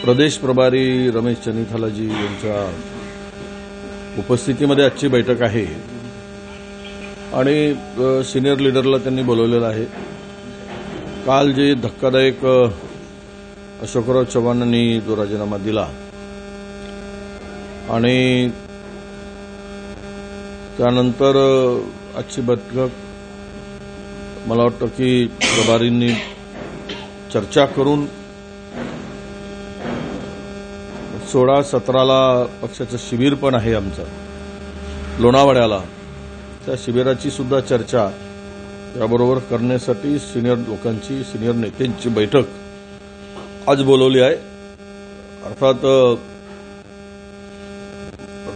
प्रदेश प्रभारी रमेश चन्नीथालाजी यांच्या उपस्थितीमध्ये आजची बैठक आहे आणि सिनियर लीडरला त्यांनी बोलवलेलं आहे। काल जे धक्कादायक अशोकराव चव्हाणांनी जो राजीनामा दिला आणि त्यानंतर आजची बैठक मला वाटतं की प्रभारींनी चर्चा करून 16-17ला पक्षाचं शिबिर पण आहे आमचं लोणावळ्याला, त्या शिबिराची सुद्धा चर्चा याबरोबर करण्यासाठी सिनियर नेत्यांची बैठक आज बोलवली आहे। अर्थात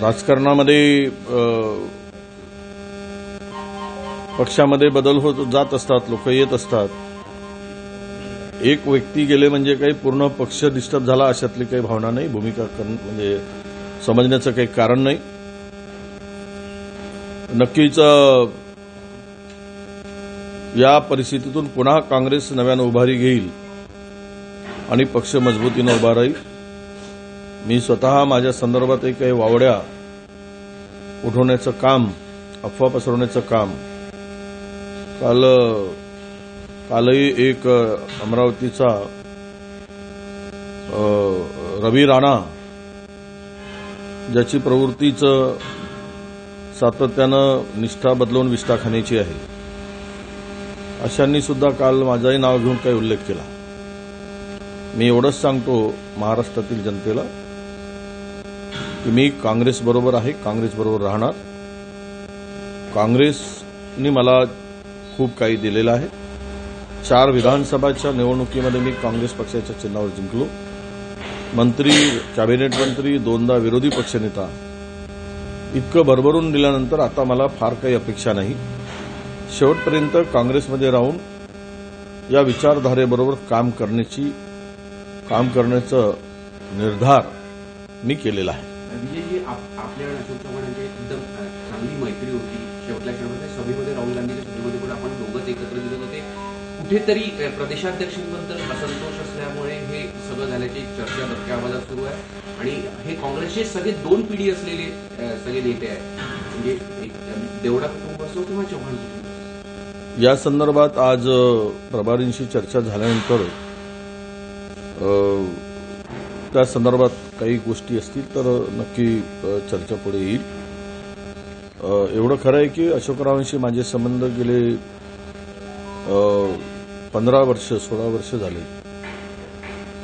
राजकारणामध्ये पक्षामध्ये बदल होत जात असतात, लोक येत असतात। एक व्यक्ती गेले म्हणजे काही पूर्ण पक्ष डिस्टर्ब झाला अशातली काही भावना नाही, भूमिका म्हणजे समजण्याचं काही कारण नाही। नक्कीच या परिस्थितीतून पुन्हा काँग्रेस नव्यानं उभारी घेईल आणि पक्ष मजबूतीनं उभा राहील। मी स्वतः माझ्या संदर्भात काही वावड्या उठवण्याचं काम, अफवा पसरवण्याचं काम कालही एक अमरावतीचा रवी राणा, ज्याची प्रवृत्तीचं सातत्यानं निष्ठा बदलवून विष्ठा खाण्याची आहे, अशांनी सुद्धा काल माझंही नाव घेऊन काही उल्लेख केला। मी एवढंच सांगतो महाराष्ट्रातील जनतेला की मी काँग्रेसबरोबर आहे, काँग्रेसबरोबर राहणार। काँग्रेसनी मला खूप काही दिलेलं आहे। 4 विधानसभाच्या निवडणुकीमध्ये मी काँग्रेस पक्षाच्या चिन्हावर जिंकलो, मंत्री, कॅबिनेट मंत्री, 2दा विरोधी पक्षनेता। इतकं भरभरून दिल्यानंतर आता मला फार काही अपेक्षा नाही। शेवटपर्यंत काँग्रेसमध्ये राहून या विचारधारेबरोबर काम करण्याचा निर्धार मी केलेला आहे। विजयजी, आपल्या अशोक चव्हाणांची एकदम चांगली मैत्री होती। शेवटच्या क्षणामध्ये सभेमध्ये राहुल गांधीच्या सभेमध्ये पण आपण दोघंच एकत्र दिले होते। कुठेतरी प्रदेशाध्यक्षांबद्दल असंतोष असल्यामुळे हे सगळं झाल्याची चर्चा दबक्या आवाजात सुरू आहे आणि हे काँग्रेसचे सगळे 2 पिढी असलेले सगळे नेते आहेत, म्हणजे देवडा कुटुंब असो किंवा चव्हाण कुटुंब। या संदर्भात आज प्रभारींशी चर्चा झाल्यानंतर त्या संदर्भात काही गोष्टी असतील तर नक्की चर्चा पुढे येईल। एवढं खरं आहे की अशोकरावांशी माझे संबंध गेले 15 वर्ष 16 वर्ष झाले।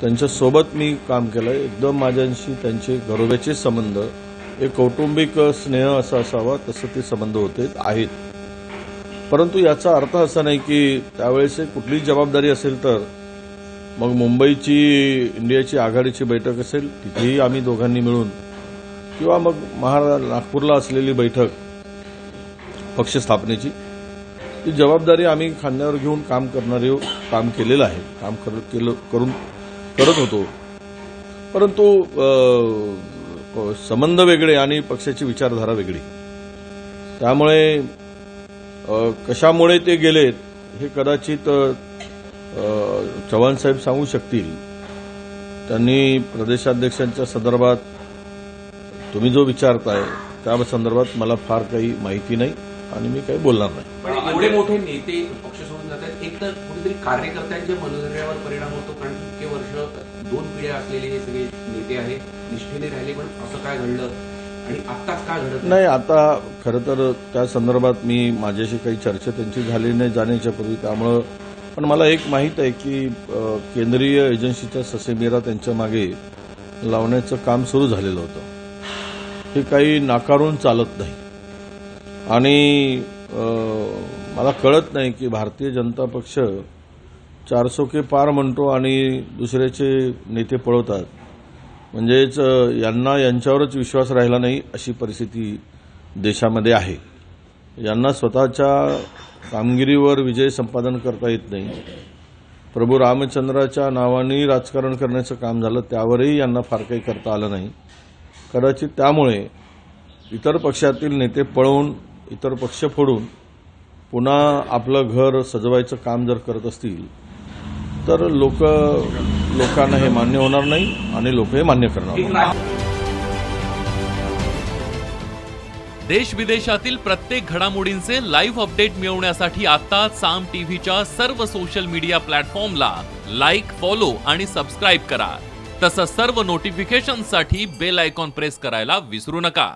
त्यांच्यासोबत मी काम केलंय। एकदम माझ्याशी त्यांचे घरोब्याचे संबंध, एक कौटुंबिक स्नेह असा असावा तसं ते संबंध होते, आहेत। परंतु याचा अर्थ असा नाही की त्यावेळेस कुठलीही जबाबदारी असेल तर मग मुंबईची इंडियाची आघाडीची बैठक असेल तिथेही आम्ही दोघांनी मिळून, किंवा मग नागपूरला असलेली बैठक पक्ष स्थापनेची, ती जबाबदारी आम्ही खांद्यावर घेऊन काम केलेलं आहे, काम करत होतो। परंतु संबंध वेगळे आणि पक्षाची विचारधारा वेगळी, त्यामुळे कशामुळे ते गेलेत हे कदाचित चव्हाण साहेब सांगू शकतील। त्यांनी प्रदेशाध्यक्षांच्या संदर्भात तुम्ही जो विचारताय त्या संदर्भात मला फार काही माहिती नाही आणि मी काही बोलणार नाही। पण एवढे मोठे नेते पक्ष सोडून जातात, एक तर कुठेतरी कार्यकर्त्यांच्या मनोधैर्यावर परिणाम होतो, कारण इतके वर्ष 2 पिढ्या असलेले हे सगळे नेते आहेत, निष्ठेने राहिले, पण असं काय घडलं आणि आत्ताच काय घडत नाही। आता खरं तर त्या संदर्भात माझ्याशी काही चर्चा त्यांची झाली नाही जाण्याच्या पूर्वी, त्यामुळं पण मला एक माहीत आहे की केंद्रीय एजन्सीचा ससेमिरा त्यांच्या मागे लावण्याचं काम सुरू झालेलं होतं। हे काही नाकारून चालत नाही आणि मला कळत नाही की भारतीय जनता पक्ष 400 के पार म्हणतो आणि दुसऱ्याचे नेते पळवतात, म्हणजेच यांच्यावरच विश्वास राहिला नाही अशी परिस्थिती देशामध्ये आहे। यांना स्वतःच्या कामगिरीवर विजय संपादन करता येत नाही। प्रभू रामचंद्राच्या नावाने राजकारण करण्याचं काम झालं, त्यावरही यांना फार काही करता आलं नाही। कदाचित त्यामुळे इतर पक्षातील नेते पळवून, इतर पक्ष फोडून पुन्हा आपलं घर सजवायचं काम जर करत असतील तर लोकांना हे मान्य होणार नाही आणि लोक हे मान्य करणार नाही. देश विदेशातील प्रत्येक घडामोडींचे लाईव्ह अपडेट मिळवण्यासाठी आता साम टीव्हीच्या सर्व सोशल मीडिया प्लॅटफॉर्मला लाईक, फॉलो आणि सबस्क्राईब करा. तसंच सर्व नोटिफिकेशनसाठी बेल आयकॉन प्रेस करायला विसरू नका.